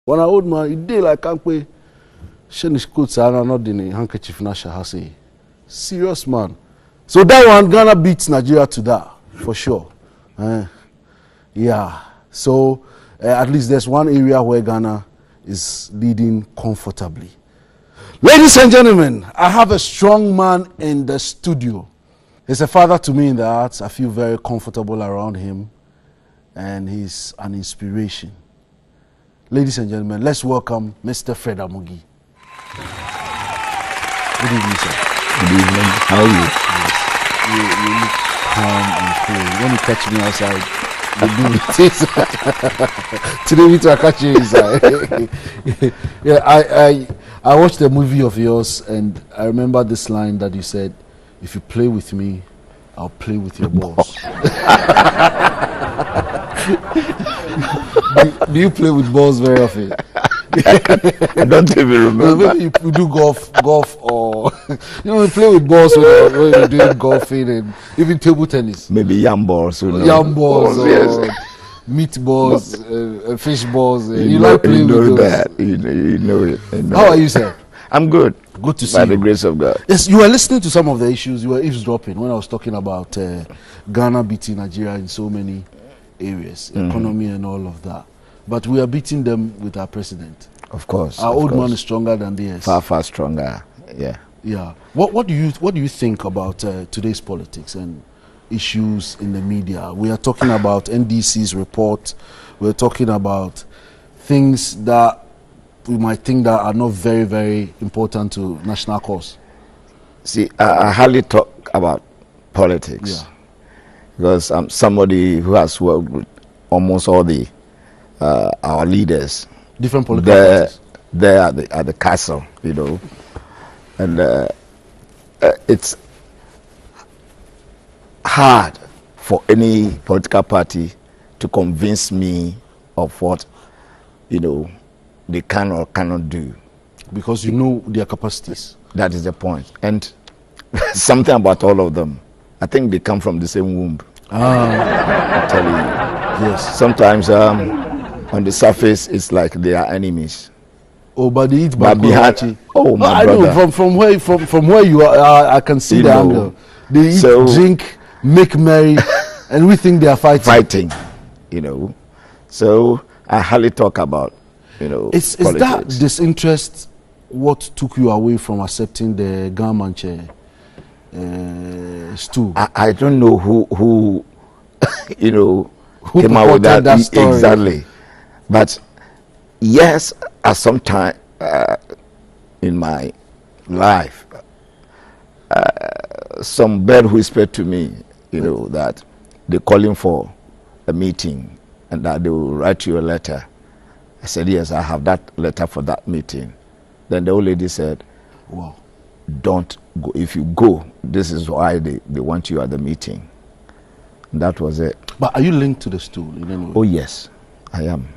When I old man, it did like can't pay. Shenish coats are not in a handkerchief na shahase. Serious man. So that one Ghana beats Nigeria to that for sure. Yeah. So at least there's one area where Ghana is leading comfortably. Ladies and gentlemen, I have a strong man in the studio. He's a father to me in the arts. I feel very comfortable around him, and he's an inspiration. Ladies and gentlemen, let's welcome Mr. Fred Amugi. Good evening, sir. Good evening. How are you? Yes. You look calm and cool. When you catch me outside, you do it. Today we to catch you inside. Yeah, I watched a movie of yours, and I remember this line that you said, "If you play with me, I'll play with your balls." do you play with balls very often? I don't even remember. Maybe you do golf, or you play with balls when you're doing golfing and even table tennis. Maybe yam balls, yam balls, or yes. meatballs, fish balls. You like playing with that. You know it. How are you, sir? I'm good. Good to see you. By the grace of God. Yes, you were listening to some of the issues. You were eavesdropping when I was talking about Ghana beating Nigeria in so many areas, economy and all of that. But we are beating them with our president. Of course. Our old man is stronger than theirs. Far stronger. Yeah. Yeah. What do you think about today's politics and issues in the media? We are talking about NDC's report. We're talking about things that we might think that are not very, very important to national cause. See, I hardly talk about politics because I'm somebody who has worked with almost all the our leaders. Different political parties. There at the castle, and it's hard for any political party to convince me of what they can or cannot do, because you know their capacities. That is the point. And something about all of them, I think they come from the same womb. I'm telling you. Yes. Sometimes on the surface it's like they are enemies. Oh, but they eat behind. Oh, my brother. I know from where you are, I can see the angle. They eat, drink, make merry, and we think they are fighting. So I hardly talk about Is that disinterest what took you away from accepting the government chair stool? I don't know who who came out with that story. Exactly. But yes, at some time in my life, some bird whispered to me, that they're calling for a meeting and that they will write you a letter. I said, yes, I have that letter for that meeting. Then the old lady said, wow, don't go. If you go, this is why they want you at the meeting. And that was it. But are you linked to the stool in any way? Oh, yes, I am.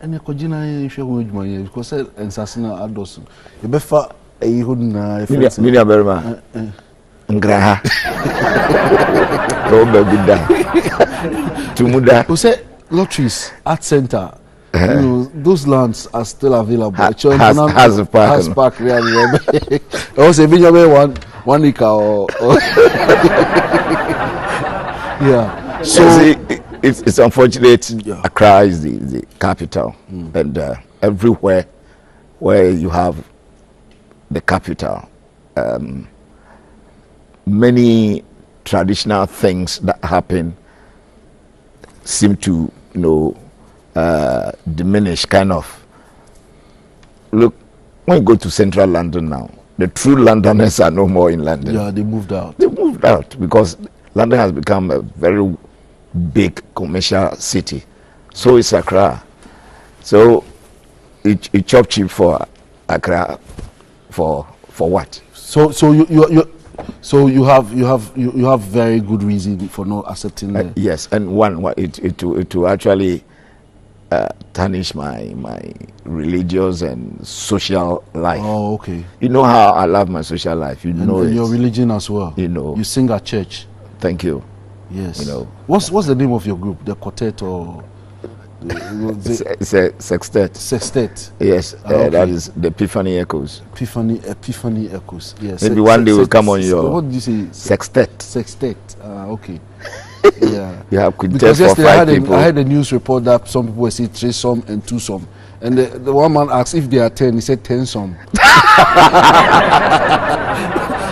And because Ensasina Adosu, you befa a Yehudna, Minia Berma, Ngraha, Robert Buddha, Tumuda. Who said lotteries at center? Those lands are still available. Has a park. Has park. Also, one acre or yeah. So it's unfortunate. Accra is the capital, and everywhere where you have the capital, many traditional things that happen seem to diminish, kind of. Look, when you go to central London now, the true Londoners are no more in London. Yeah, they moved out. They moved out because London has become a very big commercial city. So is Accra. So it chop cheap for Accra for what? So you have very good reason for not accepting that. Yes, and it to actually tarnish my religious and social life. Oh, okay. You know how I love my social life. You know and your religion as well. You sing at church. Thank you. Yes. What's the name of your group? The quartet or? It's a sextet. Sextet. Yes, Okay. that is the Epiphany Echoes. Epiphany Echoes. Yes. Maybe one day will come on your What did you say? sextet. Sextet. Okay. Yeah. You have Because quintet for yesterday five people. I had a news report that some people were saying 3-some and 2-some. And the one man asked if they are 10, he said 10-some.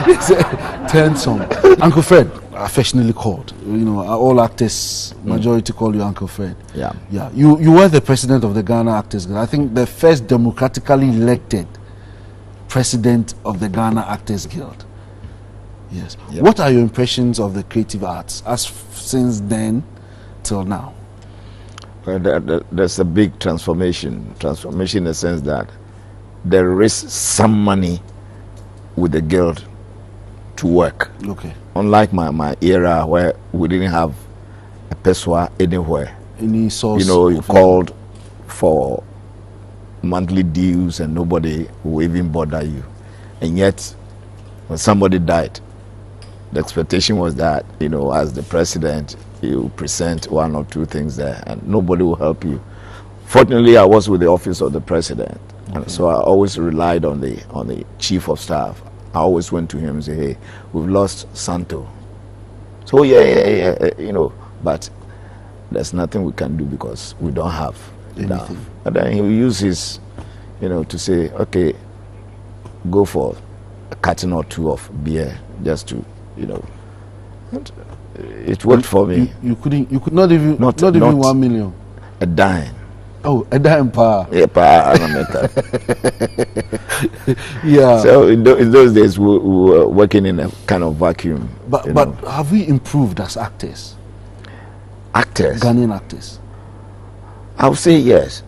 He said 10-some. Uncle Fred, affectionately called. You know, all actors, majority call you Uncle Fred. Yeah. Yeah. You were the president of the Ghana Actors Guild. I think the first democratically elected president of the Ghana Actors Guild. Yes. Yeah. What are your impressions of the creative arts since then till now? Well, there's a big transformation in the sense that there is some money with the guild to work. Okay. Unlike my era where we didn't have a peswa anywhere. Any source? You know, you called for monthly dues and nobody will even bother you. And yet, when somebody died, the expectation was that, you know, as the president, you present one or two things there and nobody will help you. Fortunately, I was with the office of the president. Okay. And so I always relied on the chief of staff. I always went to him and said, hey, we've lost Santo. So yeah, you know, but there's nothing we can do because we don't have enough. And then he will use his, you know, to say, okay, go for a carton or two of beer just to, you know. And it worked for me. You could not even 1 million. A dime. Oh, a dime per. Yeah, per. Yeah. So in those days, we were working in a kind of vacuum. But have we improved as actors? Actors? Ghanaian actors? I would say yes.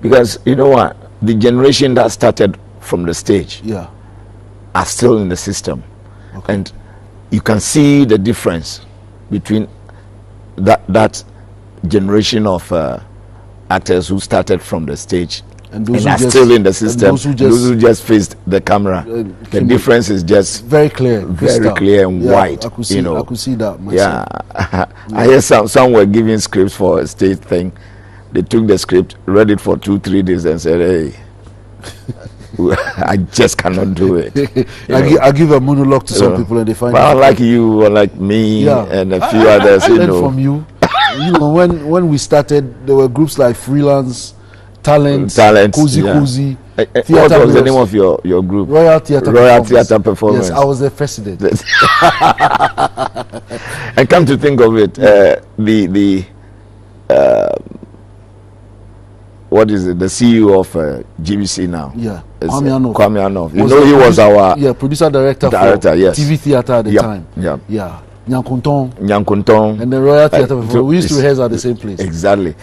Because, you know what? The generation that started from the stage are still in the system. Okay. And you can see the difference between that generation of actors who started from the stage and are still in the system, those who just faced the camera. The difference is just very clear, very clear and white. I could see, you know. I could see that myself. Yeah. I hear some were giving scripts for a stage thing. They took the script, read it for 2-3 days, and said, "Hey, I just cannot do it." I give a monologue to some people, and they find. Well, like you, or like me, and a few others, I learned from you. You know, when we started, there were groups like Freelance, Talent, Cozy Cozy. What was the name of your group? Royal Theatre Performance. Yes, I was the president. And come to think of it, what is it? The CEO of GBC now. Yeah, Kwame Anof. You know, he was our producer director for yes. TV theatre at the time. Yeah. Nyankuntong. And the Royal Theatre. We used to rehearse at the same place. Exactly.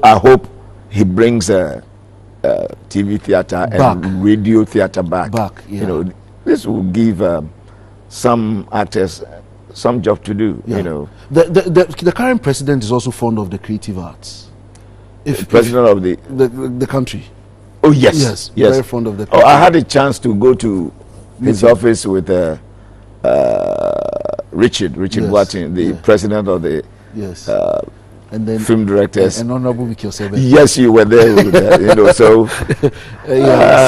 I hope he brings TV theatre and radio theatre back. Yeah. You know, this will give some actors some job to do. You know, the current president is also fond of the creative arts. President of the country. Oh yes, very fond of the. Oh, I had a chance to go to his office with Richard Watson, the president of the and then film directors. And Honorable Mikio. Yes, you were there. You know, so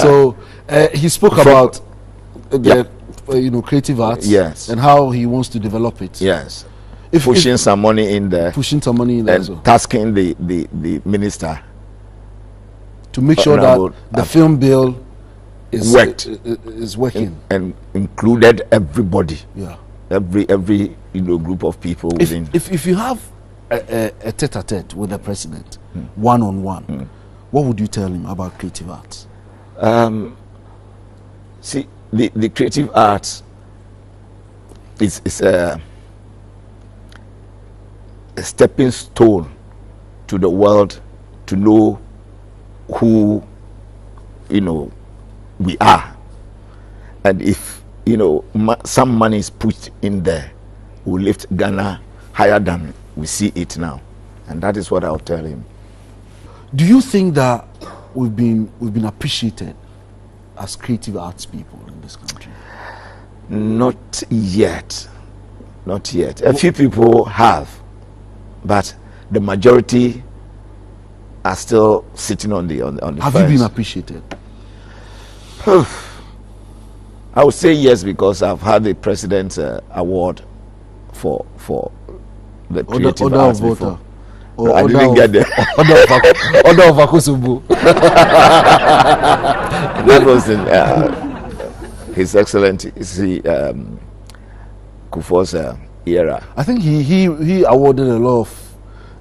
so he spoke about the creative arts, and how he wants to develop it. Yes. Pushing some money in there, and tasking the minister to make sure that the film bill is working and included everybody. Every group of people within. If you have a tete-a-tete with the president, one-on-one, what would you tell him about creative arts? See, the creative arts is a stepping stone to the world to know who we are, and if some money is put in there, will lift Ghana higher than we see it now, and that is what I'll tell him. Do you think that we've been appreciated as creative arts people in this country? Not yet. A few people have. But the majority are still sitting on the Have fence. you been appreciated? I would say yes, because I've had the president's award for the creative arts before. Or I didn't get there. Order of Akosubu. That was in His Excellency Kufuor's era. I think he awarded a lot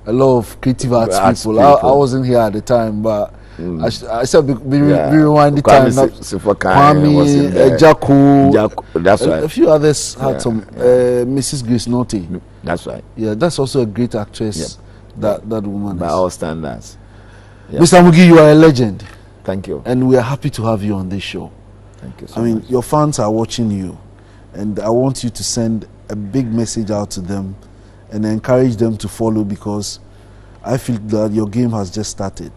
of creative arts people. I wasn't here at the time, but I said be rewind the time. Kwame, Jaco, that's right. A few others had some. Mrs. Grace Naughty. That's right. Yeah, that's also a great actress. That woman. By all standards. Mr. Amugi, you are a legend. Thank you. And we are happy to have you on this show. Thank you so much. Your fans are watching you, and I want you to send a big message out to them and encourage them to follow, because I feel that your game has just started.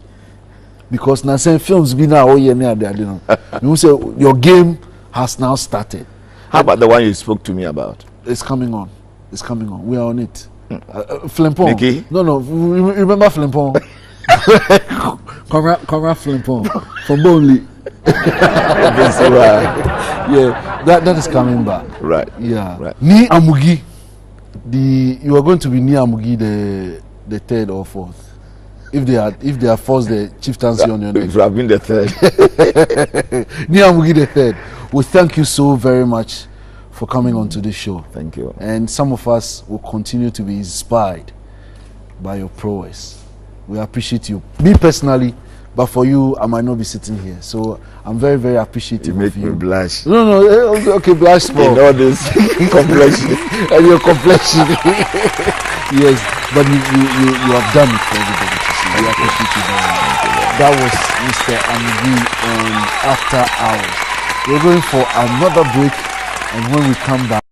Because now saying films be now oh yeah, you say your game has now started. How about the one you spoke to me about? It's coming on. It's coming on. We are on it. Flimpon. Mickey? No. Remember Flimpon? Conrad Flimpon from Burnley. Yeah, that is coming back. Right. Yeah. Right. Ni Amugi. You are going to be Ni Amugi the third or fourth. If they are forced the chieftaincy on your name. It would have been the third. Ni Amugi the third. We thank you so very much for coming on to this show. Thank you. And some of us will continue to be inspired by your prowess. We appreciate you. Me personally, but for you, I might not be sitting here. So I'm very, very appreciative You make of you. me blush. No, okay, blush for In all this complexion. and your complexion. Yes, but you have done it for everybody to see. We appreciate you very much. That was Mr. Amugi on After Hours. We're going for another break, and when we come back,